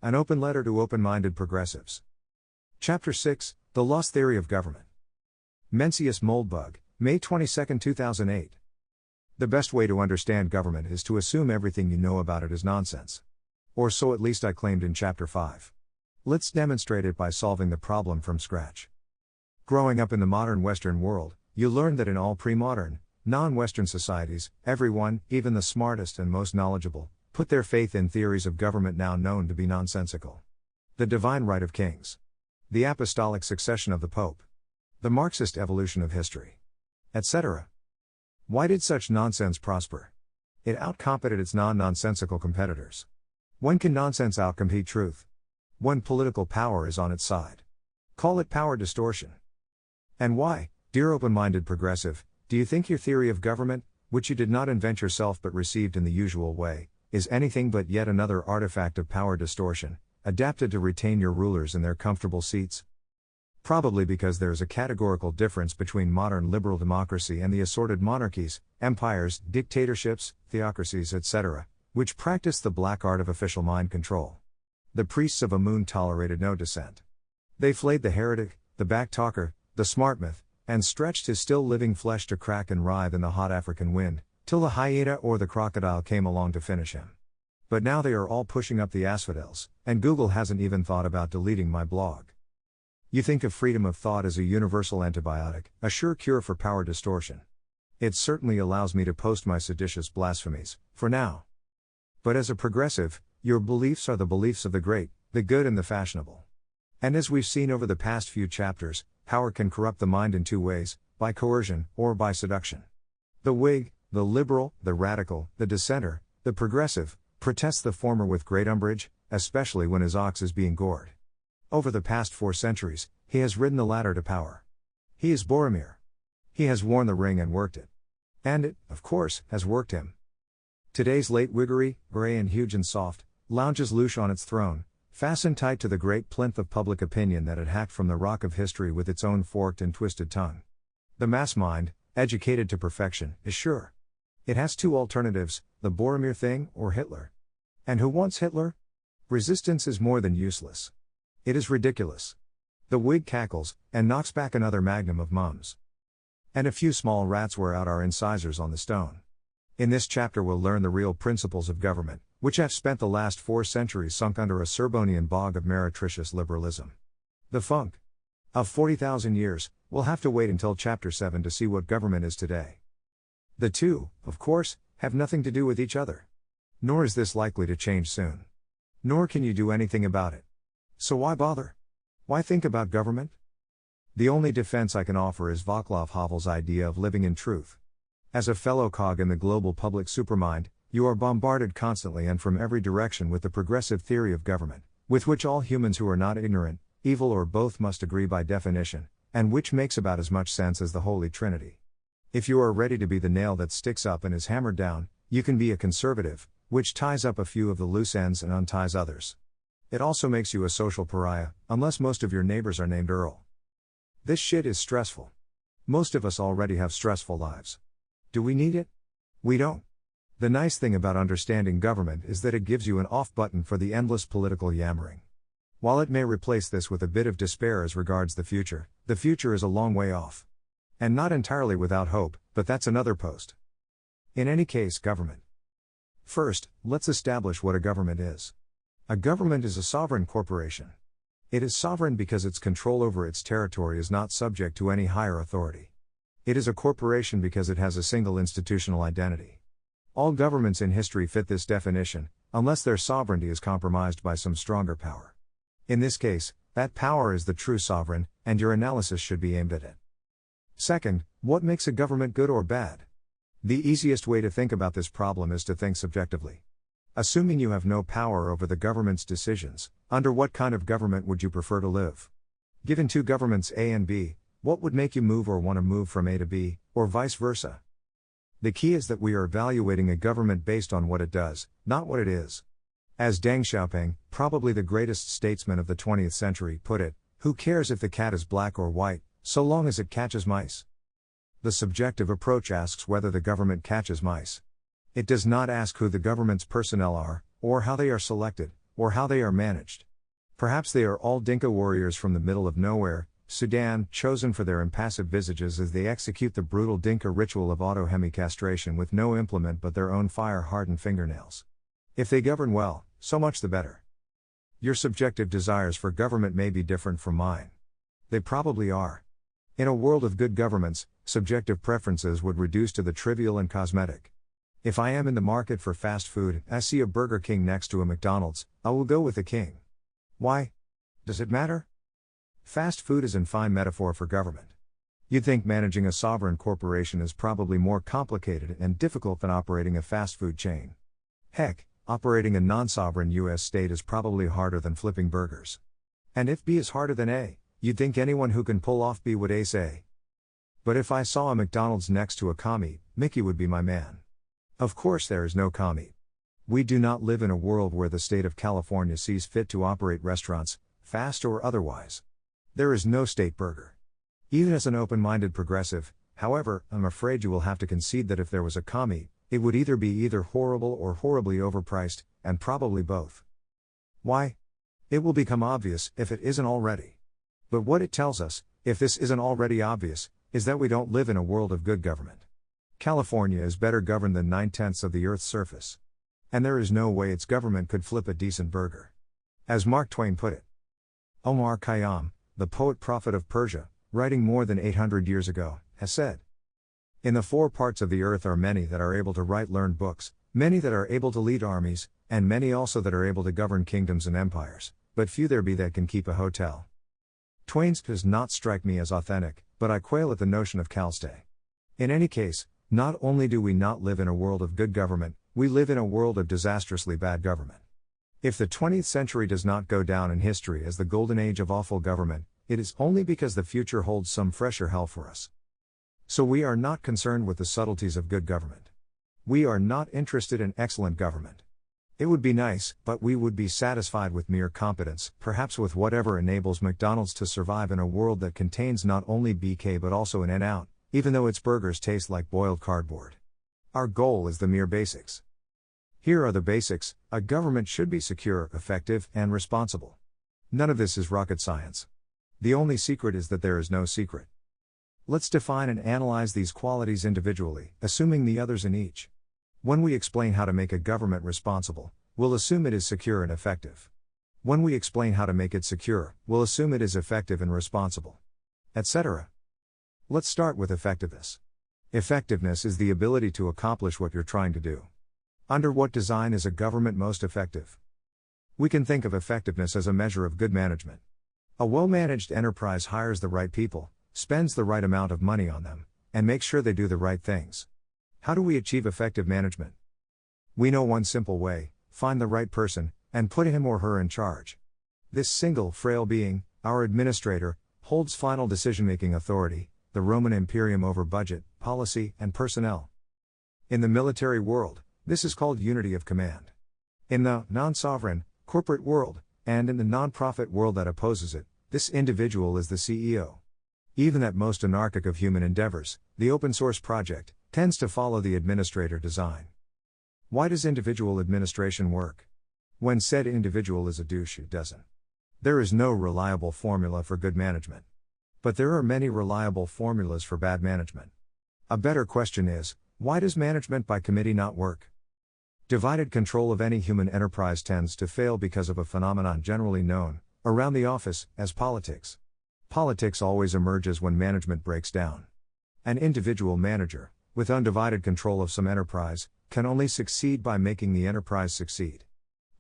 An open letter to open-minded progressives. Chapter 6, The Lost Theory of Government. Mencius Moldbug, May 22, 2008. The best way to understand government is to assume everything you know about it is nonsense. Or so at least I claimed in Chapter 5. Let's demonstrate it by solving the problem from scratch. Growing up in the modern Western world, you learn that in all pre-modern, non-Western societies, everyone, even the smartest and most knowledgeable, put their faith in theories of government now known to be nonsensical. The divine right of kings. The apostolic succession of the Pope. The Marxist evolution of history. Etc. Why did such nonsense prosper? It outcompeted its non-nonsensical competitors. When can nonsense outcompete truth? When political power is on its side. Call it power distortion. And why, dear open-minded progressive, do you think your theory of government, which you did not invent yourself but received in the usual way, is anything but yet another artifact of power distortion, adapted to retain your rulers in their comfortable seats? Probably because there is a categorical difference between modern liberal democracy and the assorted monarchies, empires, dictatorships, theocracies, etc., which practice the black art of official mind control. The priests of Amun tolerated no dissent. They flayed the heretic, the backtalker, the smartmouth, and stretched his still-living flesh to crack and writhe in the hot African wind, till the hyena or the crocodile came along to finish him. But now they are all pushing up the asphodels, and Google hasn't even thought about deleting my blog. You think of freedom of thought as a universal antibiotic, a sure cure for power distortion. It certainly allows me to post my seditious blasphemies, for now. But as a progressive, your beliefs are the beliefs of the great, the good and the fashionable. And as we've seen over the past few chapters, power can corrupt the mind in two ways, by coercion, or by seduction. The Whig, the liberal, the radical, the dissenter, the progressive, protests the former with great umbrage, especially when his ox is being gored. Over the past 4 centuries, he has ridden the ladder to power. He is Boromir. He has worn the ring and worked it. And it, of course, has worked him. Today's late Whiggery, grey and huge and soft, lounges louche on its throne, fastened tight to the great plinth of public opinion that it hacked from the rock of history with its own forked and twisted tongue. The mass mind, educated to perfection, is sure. It has 2 alternatives, the Boromir thing or Hitler. And who wants Hitler? Resistance is more than useless. It is ridiculous. The Whig cackles, and knocks back another magnum of mums. And a few small rats wear out our incisors on the stone. In this chapter we'll learn the real principles of government, which have spent the last 4 centuries sunk under a Serbonian bog of meretricious liberalism. The funk of 40,000 years, we'll have to wait until chapter 7 to see what government is today. The two, of course, have nothing to do with each other. Nor is this likely to change soon. Nor can you do anything about it. So why bother? Why think about government? The only defense I can offer is Václav Havel's idea of living in truth. As a fellow cog in the global public supermind, you are bombarded constantly and from every direction with the progressive theory of government, with which all humans who are not ignorant, evil or both must agree by definition, and which makes about as much sense as the Holy Trinity. If you are ready to be the nail that sticks up and is hammered down, you can be a conservative, which ties up a few of the loose ends and unties others. It also makes you a social pariah, unless most of your neighbors are named Earl. This shit is stressful. Most of us already have stressful lives. Do we need it? We don't. The nice thing about understanding government is that it gives you an off button for the endless political yammering. While it may replace this with a bit of despair as regards the future is a long way off. And not entirely without hope, but that's another post. In any case, government. First, let's establish what a government is. A government is a sovereign corporation. It is sovereign because its control over its territory is not subject to any higher authority. It is a corporation because it has a single institutional identity. All governments in history fit this definition, unless their sovereignty is compromised by some stronger power. In this case, that power is the true sovereign, and your analysis should be aimed at it. Second, what makes a government good or bad? The easiest way to think about this problem is to think subjectively. Assuming you have no power over the government's decisions, under what kind of government would you prefer to live? Given 2 governments A and B, what would make you move or want to move from A to B, or vice versa? The key is that we are evaluating a government based on what it does, not what it is. As Deng Xiaoping, probably the greatest statesman of the 20th century, put it, who cares if the cat is black or white, so long as it catches mice? The subjective approach asks whether the government catches mice. It does not ask who the government's personnel are, or how they are selected, or how they are managed. Perhaps they are all Dinka warriors from the middle of nowhere, Sudan, chosen for their impassive visages as they execute the brutal Dinka ritual of auto-hemicastration with no implement but their own fire-hardened fingernails. If they govern well, so much the better. Your subjective desires for government may be different from mine. They probably are. In a world of good governments, subjective preferences would reduce to the trivial and cosmetic. If I am in the market for fast food, I see a Burger King next to a McDonald's, I will go with the King. Why? Does it matter? Fast food is a fine metaphor for government. You'd think managing a sovereign corporation is probably more complicated and difficult than operating a fast food chain. Heck, operating a non-sovereign US state is probably harder than flipping burgers. And if B is harder than A, you'd think anyone who can pull off B would ace A. But if I saw a McDonald's next to a commie, Mickey would be my man. Of course there is no commie. We do not live in a world where the state of California sees fit to operate restaurants, fast or otherwise. There is no state burger. Even as an open-minded progressive, however, I'm afraid you will have to concede that if there was a commie, it would either be either horrible or horribly overpriced, and probably both. Why? It will become obvious if it isn't already. But what it tells us, if this isn't already obvious, is that we don't live in a world of good government. California is better governed than 9/10 of the Earth's surface. And there is no way its government could flip a decent burger. As Mark Twain put it. Omar Khayyam, the poet-prophet of Persia, writing more than 800 years ago, has said, "In the four parts of the earth are many that are able to write learned books, many that are able to lead armies, and many also that are able to govern kingdoms and empires, but few there be that can keep a hotel." Twain's does not strike me as authentic, but I quail at the notion of Calstay. In any case, not only do we not live in a world of good government, we live in a world of disastrously bad government. If the 20th century does not go down in history as the golden age of awful government, it is only because the future holds some fresher hell for us. So we are not concerned with the subtleties of good government. We are not interested in excellent government. It would be nice, but we would be satisfied with mere competence, perhaps with whatever enables McDonald's to survive in a world that contains not only BK but also an In-N-Out, even though its burgers taste like boiled cardboard. Our goal is the mere basics. Here are the basics: a government should be secure, effective, and responsible. None of this is rocket science. The only secret is that there is no secret. Let's define and analyze these qualities individually, assuming the others in each. When we explain how to make a government responsible, we'll assume it is secure and effective. When we explain how to make it secure, we'll assume it is effective and responsible, etc. Let's start with effectiveness. Effectiveness is the ability to accomplish what you're trying to do. Under what design is a government most effective? We can think of effectiveness as a measure of good management. A well-managed enterprise hires the right people, spends the right amount of money on them, and makes sure they do the right things. How do we achieve effective management? We know one simple way: find the right person, and put him or her in charge. This single, frail being, our administrator, holds final decision-making authority, the Roman Imperium over budget, policy, and personnel. In the military world, this is called unity of command. In the non-sovereign, corporate world, and in the non-profit world that opposes it, this individual is the CEO. Even that most anarchic of human endeavors, the open source project, tends to follow the administrator design. Why does individual administration work? When said individual is a douche, it doesn't. There is no reliable formula for good management. But there are many reliable formulas for bad management. A better question is, why does management by committee not work? Divided control of any human enterprise tends to fail because of a phenomenon generally known, around the office, as politics. Politics always emerges when management breaks down. An individual manager, with undivided control of some enterprise, can only succeed by making the enterprise succeed.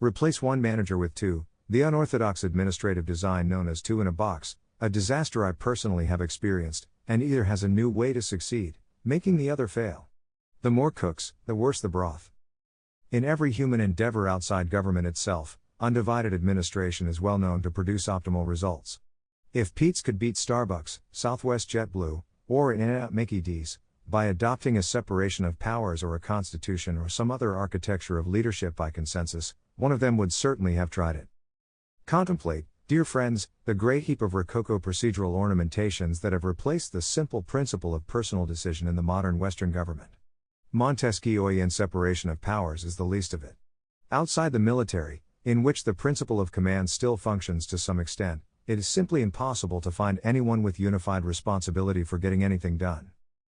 Replace one manager with two, the unorthodox administrative design known as two in a box, a disaster I personally have experienced, and either has a new way to succeed, making the other fail. The more cooks, the worse the broth. In every human endeavor outside government itself, undivided administration is well known to produce optimal results. If Pete's could beat Starbucks, Southwest JetBlue, or In-N-Out Mickey D's, by adopting a separation of powers or a constitution or some other architecture of leadership by consensus, one of them would certainly have tried it. Contemplate, dear friends, the great heap of Rococo procedural ornamentations that have replaced the simple principle of personal decision in the modern Western government. Montesquieuian separation of powers is the least of it. Outside the military, in which the principle of command still functions to some extent, it is simply impossible to find anyone with unified responsibility for getting anything done.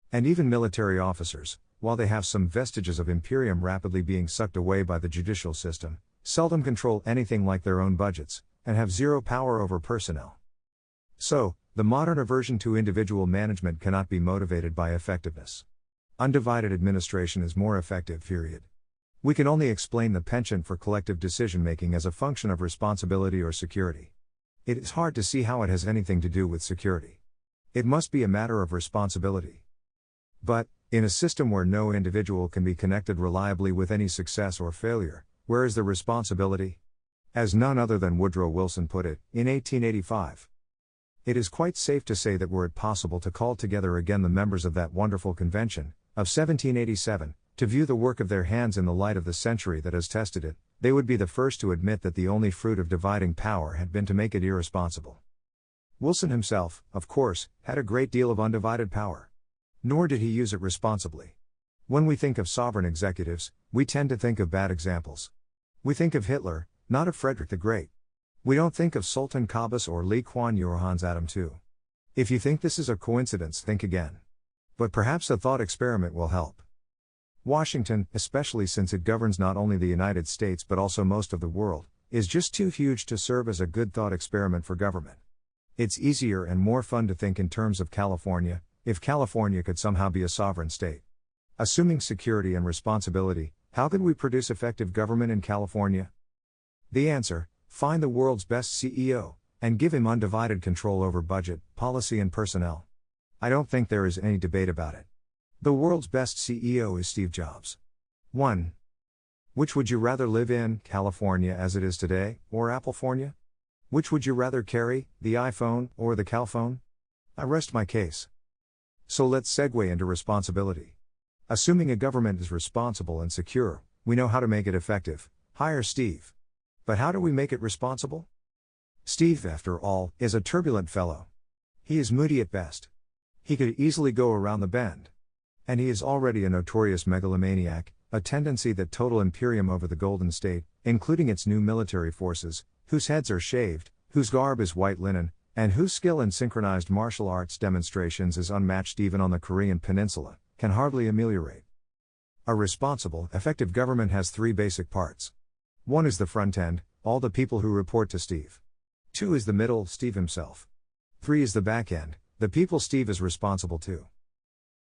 And even military officers, while they have some vestiges of imperium rapidly being sucked away by the judicial system, seldom control anything like their own budgets, and have zero power over personnel. So, the modern aversion to individual management cannot be motivated by effectiveness. Undivided administration is more effective, period. We can only explain the penchant for collective decision-making as a function of responsibility or security. It is hard to see how it has anything to do with security. It must be a matter of responsibility. But, in a system where no individual can be connected reliably with any success or failure, where is the responsibility? As none other than Woodrow Wilson put it, in 1885. It is quite safe to say that were it possible to call together again the members of that wonderful convention, of 1787, to view the work of their hands in the light of the century that has tested it, they would be the first to admit that the only fruit of dividing power had been to make it irresponsible. Wilson himself, of course, had a great deal of undivided power. Nor did he use it responsibly. When we think of sovereign executives, we tend to think of bad examples. We think of Hitler, not of Frederick the Great. We don't think of Sultan Qaboos or Lee Kuan Yew or Hans Adam II. If you think this is a coincidence, think again. But perhaps a thought experiment will help. Washington, especially since it governs not only the United States but also most of the world, is just too huge to serve as a good thought experiment for government. It's easier and more fun to think in terms of California, if California could somehow be a sovereign state. Assuming security and responsibility, how could we produce effective government in California? The answer: find the world's best CEO, and give him undivided control over budget, policy and personnel. I don't think there is any debate about it. The world's best CEO is Steve Jobs. 1. Which would you rather live in, California as it is today, or Applefornia? Which would you rather carry, the iPhone, or the Calphone? I rest my case. So let's segue into responsibility. Assuming a government is responsible and secure, we know how to make it effective: hire Steve. But how do we make it responsible? Steve, after all, is a turbulent fellow. He is moody at best. He could easily go around the bend. And he is already a notorious megalomaniac, a tendency that total imperium over the Golden State, including its new military forces, whose heads are shaved, whose garb is white linen, and whose skill in synchronized martial arts demonstrations is unmatched even on the Korean peninsula, can hardly ameliorate. A responsible, effective government has three basic parts. 1 is the front end, all the people who report to Steve. 2 is the middle, Steve himself. 3 is the back end, the people Steve is responsible to.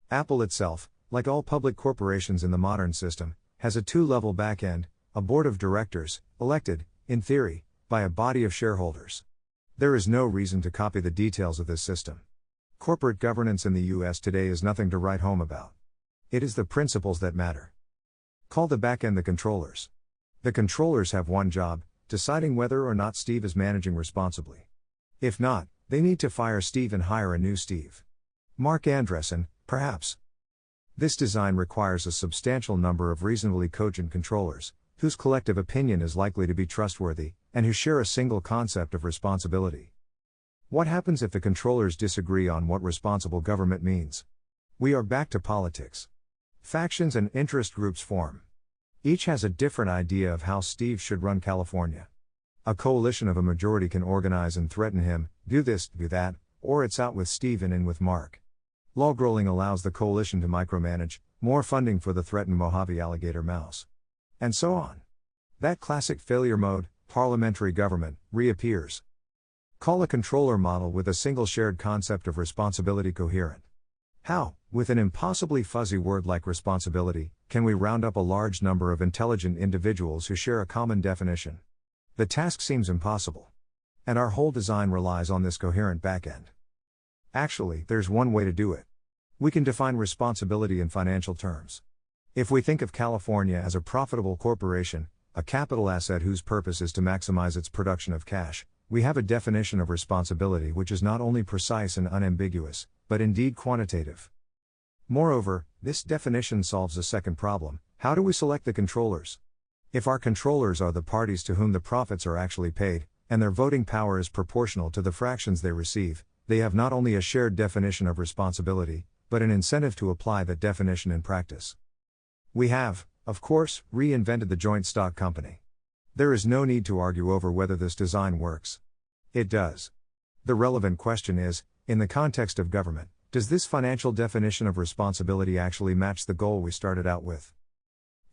Apple itself, like all public corporations in the modern system, has a two-level back end, a board of directors, elected, in theory, by a body of shareholders. There is no reason to copy the details of this system. Corporate governance in the US today is nothing to write home about. It is the principles that matter. Call the back end the controllers. The controllers have one job: deciding whether or not Steve is managing responsibly. If not, they need to fire Steve and hire a new Steve. Mark Andreessen, perhaps. This design requires a substantial number of reasonably cogent controllers, whose collective opinion is likely to be trustworthy, and who share a single concept of responsibility. What happens if the controllers disagree on what responsible government means? We are back to politics. Factions and interest groups form. Each has a different idea of how Steve should run California. A coalition of a majority can organize and threaten him: do this, do that, or it's out with Steve and in with Mark. Lawgrolling allows the coalition to micromanage, more funding for the threatened Mojave alligator mouse. And so on. That classic failure mode, parliamentary government, reappears. Call a controller model with a single shared concept of responsibility coherent. How, with an impossibly fuzzy word like responsibility, can we round up a large number of intelligent individuals who share a common definition? The task seems impossible. And our whole design relies on this coherent backend. Actually, there's one way to do it. We can define responsibility in financial terms. If we think of California as a profitable corporation, a capital asset whose purpose is to maximize its production of cash, we have a definition of responsibility which is not only precise and unambiguous, but indeed quantitative. Moreover, this definition solves a second problem: how do we select the controllers? If our controllers are the parties to whom the profits are actually paid, and their voting power is proportional to the fractions they receive, they have not only a shared definition of responsibility, but an incentive to apply that definition in practice. We have, of course, reinvented the joint stock company. There is no need to argue over whether this design works. It does. The relevant question is, in the context of government, does this financial definition of responsibility actually match the goal we started out with?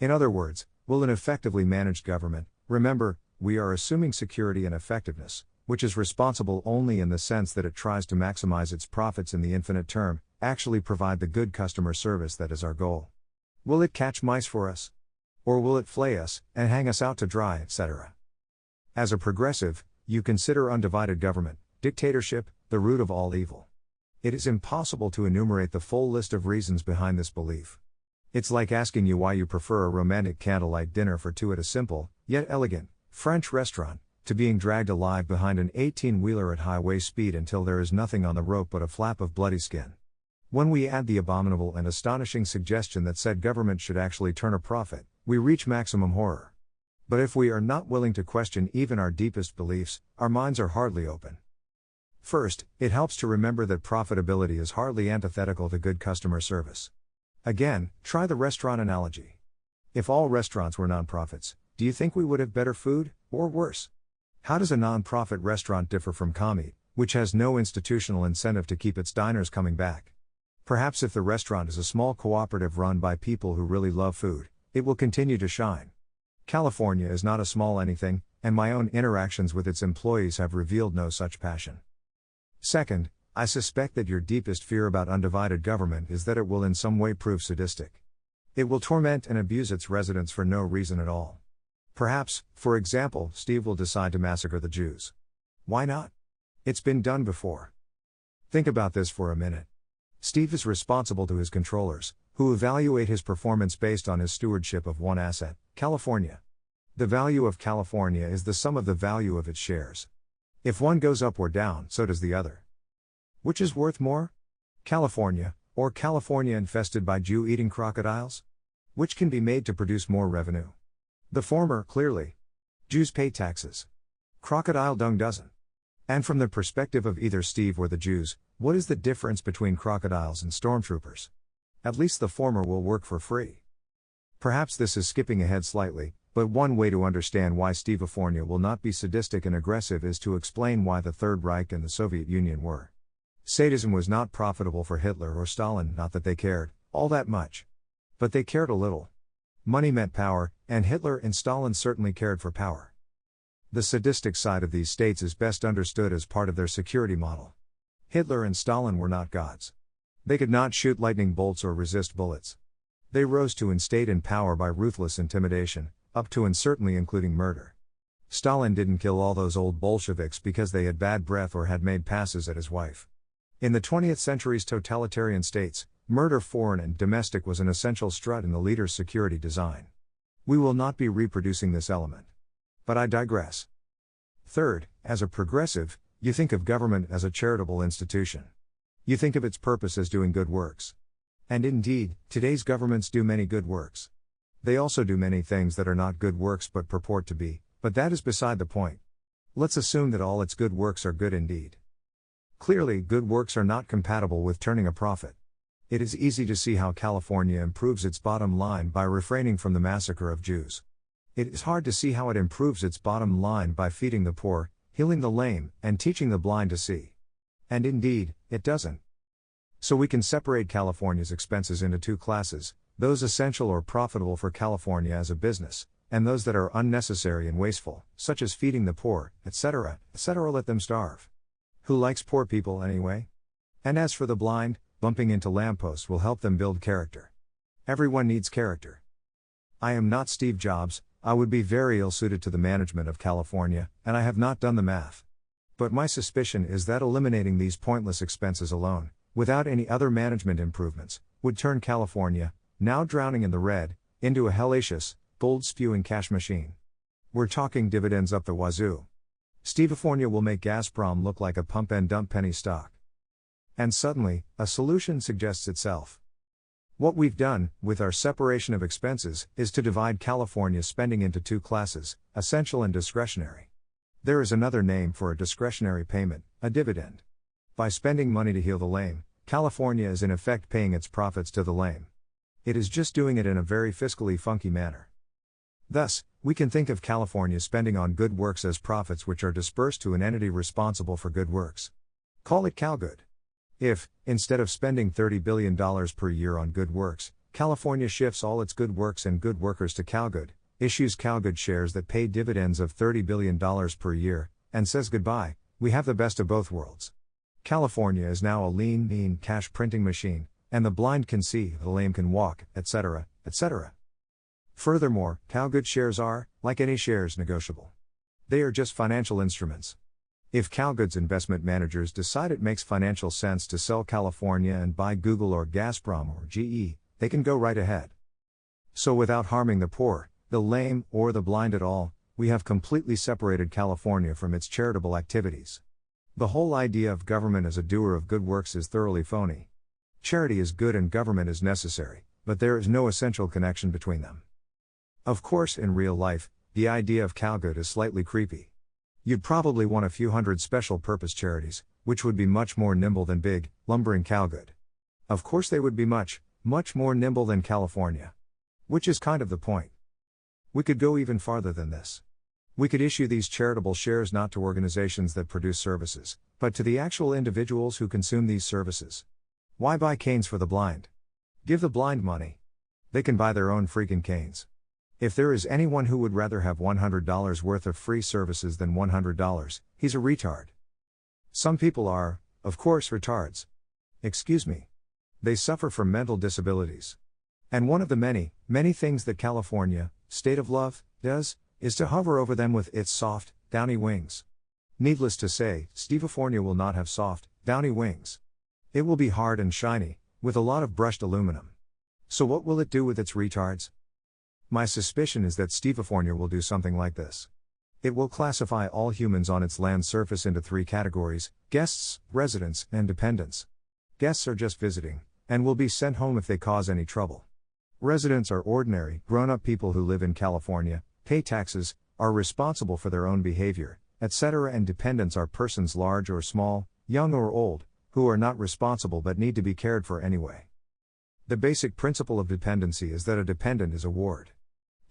In other words, will an effectively managed government, remember, we are assuming security and effectiveness, which is responsible only in the sense that it tries to maximize its profits in the infinite term, actually provide the good customer service that is our goal? Will it catch mice for us? Or will it flay us, and hang us out to dry, etc.? As a progressive, you consider undivided government, dictatorship, the root of all evil. It is impossible to enumerate the full list of reasons behind this belief. It's like asking you why you prefer a romantic candlelight dinner for two at a simple, yet elegant, French restaurant, to being dragged alive behind an 18-wheeler at highway speed until there is nothing on the rope but a flap of bloody skin. When we add the abominable and astonishing suggestion that said government should actually turn a profit, we reach maximum horror. But if we are not willing to question even our deepest beliefs, our minds are hardly open. First, it helps to remember that profitability is hardly antithetical to good customer service. Again, try the restaurant analogy. If all restaurants were nonprofits, do you think we would have better food, or worse? How does a nonprofit restaurant differ from Commie, which has no institutional incentive to keep its diners coming back? Perhaps if the restaurant is a small cooperative run by people who really love food, it will continue to shine. California is not a small anything, and my own interactions with its employees have revealed no such passion. Second, I suspect that your deepest fear about undivided government is that it will in some way prove sadistic. It will torment and abuse its residents for no reason at all. Perhaps, for example, Steve will decide to massacre the Jews. Why not? It's been done before. Think about this for a minute. Steve is responsible to his controllers, who evaluate his performance based on his stewardship of one asset, California. The value of California is the sum of the value of its shares. If one goes up or down, so does the other. Which is worth more? California, or California infested by Jew-eating crocodiles? Which can be made to produce more revenue? The former, clearly. Jews pay taxes. Crocodile dung doesn't. And from the perspective of either Steve or the Jews, what is the difference between crocodiles and stormtroopers? At least the former will work for free. Perhaps this is skipping ahead slightly, but one way to understand why Stevefornia will not be sadistic and aggressive is to explain why the Third Reich and the Soviet Union were. Sadism was not profitable for Hitler or Stalin, not that they cared all that much. But they cared a little. Money meant power, and Hitler and Stalin certainly cared for power. The sadistic side of these states is best understood as part of their security model. Hitler and Stalin were not gods. They could not shoot lightning bolts or resist bullets. They rose to and stayed in power by ruthless intimidation, up to and certainly including murder. Stalin didn't kill all those old Bolsheviks because they had bad breath or had made passes at his wife. In the 20th century's totalitarian states, murder, foreign and domestic, was an essential strut in the leader's security design. We will not be reproducing this element. But I digress. Third, as a progressive, you think of government as a charitable institution. You think of its purpose as doing good works. And indeed, today's governments do many good works. They also do many things that are not good works but purport to be, but that is beside the point. Let's assume that all its good works are good indeed. Clearly, good works are not compatible with turning a profit. It is easy to see how California improves its bottom line by refraining from the massacre of Jews. It is hard to see how it improves its bottom line by feeding the poor, healing the lame, and teaching the blind to see. And indeed, it doesn't. So we can separate California's expenses into two classes: those essential or profitable for California as a business, and those that are unnecessary and wasteful, such as feeding the poor, etc., etc. Let them starve. Who likes poor people anyway? And as for the blind, bumping into lampposts will help them build character. Everyone needs character. I am not Steve Jobs. I would be very ill-suited to the management of California, and I have not done the math. But my suspicion is that eliminating these pointless expenses alone, without any other management improvements, would turn California, now drowning in the red, into a hellacious, gold-spewing cash machine. We're talking dividends up the wazoo. Stevefornia will make Gazprom look like a pump-and-dump penny stock. And suddenly, a solution suggests itself. What we've done, with our separation of expenses, is to divide California's spending into two classes, essential and discretionary. There is another name for a discretionary payment, a dividend. By spending money to heal the lame, California is in effect paying its profits to the lame. It is just doing it in a very fiscally funky manner. Thus, we can think of California's spending on good works as profits which are dispersed to an entity responsible for good works. Call it CalGood. If, instead of spending $30 billion per year on good works, California shifts all its good works and good workers to CalGood, issues CalGood shares that pay dividends of $30 billion per year, and says goodbye, we have the best of both worlds. California is now a lean, mean cash printing machine, and the blind can see, the lame can walk, etc., etc. Furthermore, CalGood shares are, like any shares, negotiable. They are just financial instruments. If CalGood's investment managers decide it makes financial sense to sell California and buy Google or Gazprom or GE, they can go right ahead. So without harming the poor, the lame, or the blind at all, we have completely separated California from its charitable activities. The whole idea of government as a doer of good works is thoroughly phony. Charity is good and government is necessary, but there is no essential connection between them. Of course, in real life, the idea of CalGood is slightly creepy. You'd probably want a few hundred special purpose charities, which would be much more nimble than big, lumbering CalGood. Of course they would be much more nimble than California. Which is kind of the point. We could go even farther than this. We could issue these charitable shares not to organizations that produce services, but to the actual individuals who consume these services. Why buy canes for the blind? Give the blind money. They can buy their own freaking canes. If there is anyone who would rather have $100 worth of free services than $100, he's a retard. Some people are, of course, retards. Excuse me. They suffer from mental disabilities. And one of the many things that California, state of love, does, is to hover over them with its soft, downy wings. Needless to say, Stevefornia will not have soft, downy wings. It will be hard and shiny, with a lot of brushed aluminum. So what will it do with its retards? My suspicion is that Stevefornia will do something like this. It will classify all humans on its land surface into 3 categories: guests, residents, and dependents. Guests are just visiting, and will be sent home if they cause any trouble. Residents are ordinary, grown-up people who live in California, pay taxes, are responsible for their own behavior, etc., and dependents are persons large or small, young or old, who are not responsible but need to be cared for anyway. The basic principle of dependency is that a dependent is a ward.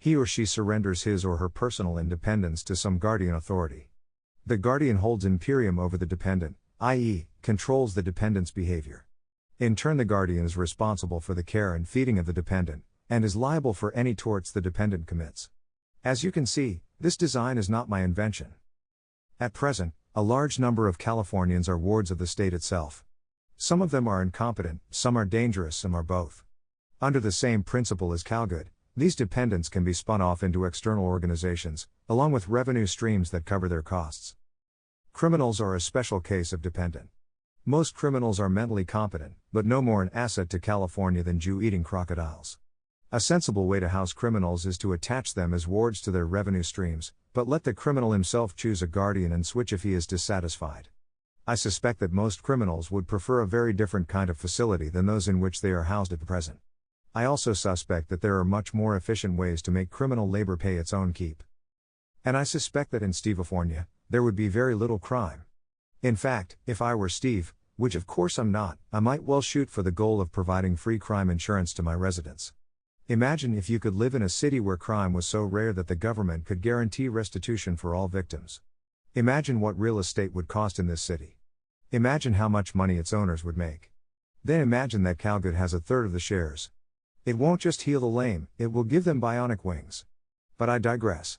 He or she surrenders his or her personal independence to some guardian authority. The guardian holds imperium over the dependent, i.e., controls the dependent's behavior. In turn, the guardian is responsible for the care and feeding of the dependent, and is liable for any torts the dependent commits. As you can see, this design is not my invention. At present, a large number of Californians are wards of the state itself. Some of them are incompetent, some are dangerous, some are both. Under the same principle as CalGood, these dependents can be spun off into external organizations, along with revenue streams that cover their costs. Criminals are a special case of dependent. Most criminals are mentally competent, but no more an asset to California than Jew-eating crocodiles. A sensible way to house criminals is to attach them as wards to their revenue streams, but let the criminal himself choose a guardian and switch if he is dissatisfied. I suspect that most criminals would prefer a very different kind of facility than those in which they are housed at the present. I also suspect that there are much more efficient ways to make criminal labor pay its own keep. And I suspect that in Stevefornia, there would be very little crime. In fact, if I were Steve, which of course I'm not, I might well shoot for the goal of providing free crime insurance to my residents. Imagine if you could live in a city where crime was so rare that the government could guarantee restitution for all victims. Imagine what real estate would cost in this city. Imagine how much money its owners would make. Then imagine that CalGood has a third of the shares. It won't just heal the lame, it will give them bionic wings. But I digress.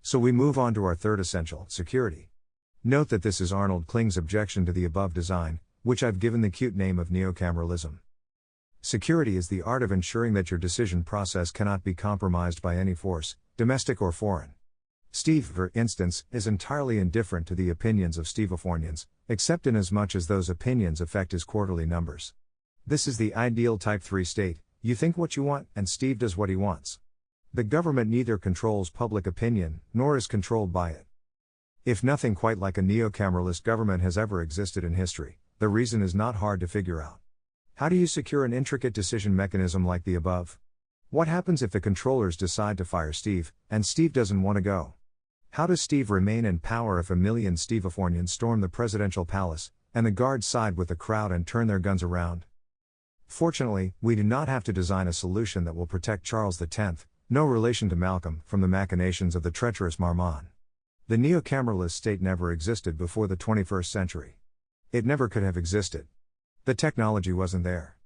So we move on to our third essential, security. Note that this is Arnold Kling's objection to the above design, which I've given the cute name of neocameralism. Security is the art of ensuring that your decision process cannot be compromised by any force, domestic or foreign. Steve, for instance, is entirely indifferent to the opinions of Stevefornians, except in as much as those opinions affect his quarterly numbers. This is the ideal Type 3 state: you think what you want, and Steve does what he wants. The government neither controls public opinion, nor is controlled by it. If nothing quite like a neocameralist government has ever existed in history, the reason is not hard to figure out. How do you secure an intricate decision mechanism like the above? What happens if the controllers decide to fire Steve, and Steve doesn't want to go? How does Steve remain in power if a million Stevefornians storm the presidential palace, and the guards side with the crowd and turn their guns around? Fortunately, we do not have to design a solution that will protect Charles X, No relation to Malcolm from the machinations of the treacherous Marmon. The neo-cameralist state never existed before the 21st century. It never could have existed. The technology wasn't there.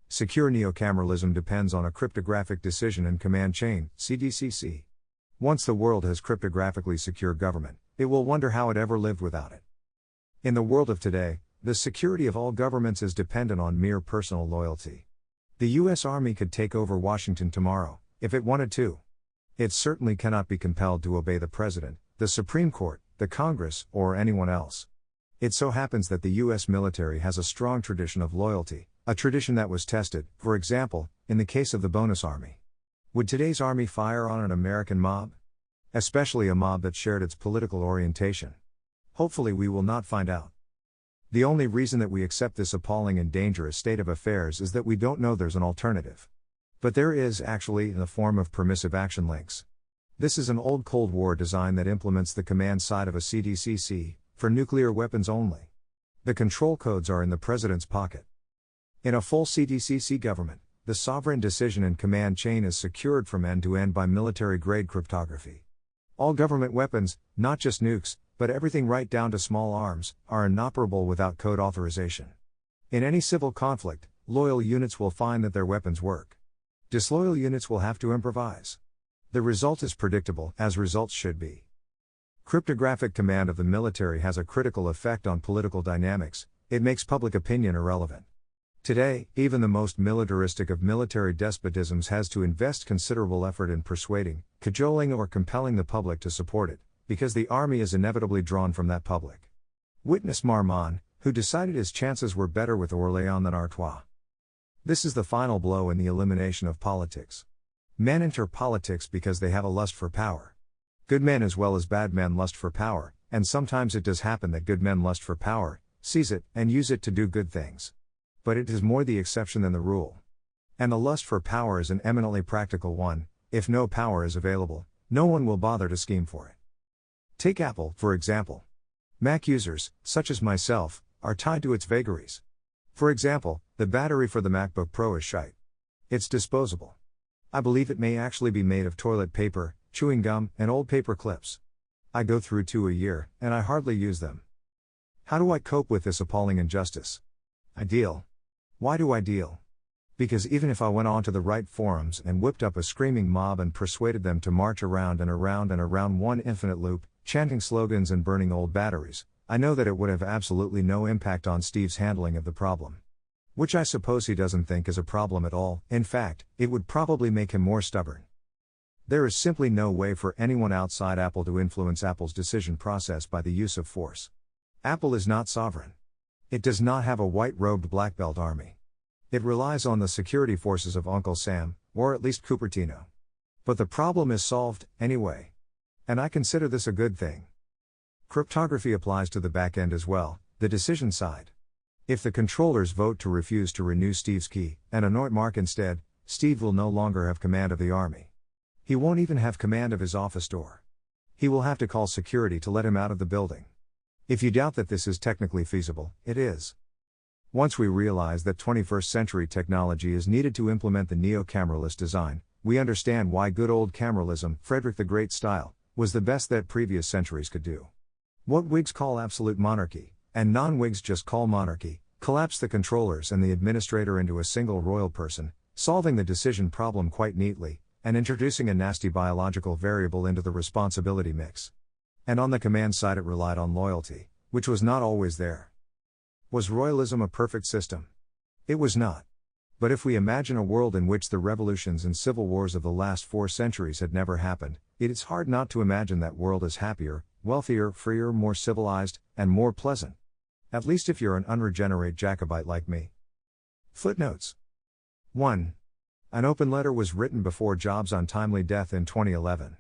Secure neo-cameralism depends on a cryptographic decision and command chain, CDCC. Once the world has cryptographically secure government, it will wonder how it ever lived without it. In the world of today, the security of all governments is dependent on mere personal loyalty. The U.S. Army could take over Washington tomorrow, if it wanted to. It certainly cannot be compelled to obey the President, the Supreme Court, the Congress, or anyone else. It so happens that the U.S. military has a strong tradition of loyalty, a tradition that was tested, for example, in the case of the Bonus Army. Would today's Army fire on an American mob? Especially a mob that shared its political orientation. Hopefully we will not find out. The only reason that we accept this appalling and dangerous state of affairs is that we don't know there's an alternative. But there is, actually, in the form of permissive action links. This is an old Cold War design that implements the command side of a CDCC, for nuclear weapons only. The control codes are in the President's pocket. In a full CDCC government, the sovereign decision and command chain is secured from end to end by military-grade cryptography. All government weapons, not just nukes, but everything right down to small arms, are inoperable without code authorization. In any civil conflict, loyal units will find that their weapons work. Disloyal units will have to improvise. The result is predictable, as results should be. Cryptographic command of the military has a critical effect on political dynamics. It makes public opinion irrelevant. Today, even the most militaristic of military despotisms has to invest considerable effort in persuading, cajoling, or compelling the public to support it, because the army is inevitably drawn from that public. Witness Marmon, who decided his chances were better with Orléans than Artois. This is the final blow in the elimination of politics. Men enter politics because they have a lust for power. Good men as well as bad men lust for power, and sometimes it does happen that good men lust for power, seize it, and use it to do good things. But it is more the exception than the rule. And the lust for power is an eminently practical one. If no power is available, no one will bother to scheme for it. Take Apple, for example. Mac users, such as myself, are tied to its vagaries. For example, the battery for the MacBook Pro is shite. It's disposable. I believe it may actually be made of toilet paper, chewing gum, and old paper clips. I go through 2 a year, and I hardly use them. How do I cope with this appalling injustice? I deal. Why do I deal? Because even if I went onto the right forums and whipped up a screaming mob and persuaded them to march around and around and around one infinite loop, chanting slogans and burning old batteries, I know that it would have absolutely no impact on Steve's handling of the problem. Which I suppose he doesn't think is a problem at all. In fact, it would probably make him more stubborn. There is simply no way for anyone outside Apple to influence Apple's decision process by the use of force. Apple is not sovereign. It does not have a white-robed black belt army. It relies on the security forces of Uncle Sam, or at least Cupertino. But the problem is solved, anyway. And I consider this a good thing. Cryptography applies to the back end as well, the decision side. If the controllers vote to refuse to renew Steve's key, and anoint Mark instead, Steve will no longer have command of the army. He won't even have command of his office door. He will have to call security to let him out of the building. If you doubt that this is technically feasible, it is. Once we realize that 21st century technology is needed to implement the neo-cameralist design, we understand why good old cameralism, Frederick the Great style, was the best that previous centuries could do. What Whigs call absolute monarchy, and non-Whigs just call monarchy, collapsed the controllers and the administrator into a single royal person, solving the decision problem quite neatly, and introducing a nasty biological variable into the responsibility mix. And on the command side it relied on loyalty, which was not always there. Was royalism a perfect system? It was not. But if we imagine a world in which the revolutions and civil wars of the last 4 centuries had never happened, it is hard not to imagine that world as happier, wealthier, freer, more civilized, and more pleasant. At least if you're an unregenerate Jacobite like me. Footnotes. 1. An open letter was written before Jobs' untimely death in 2011.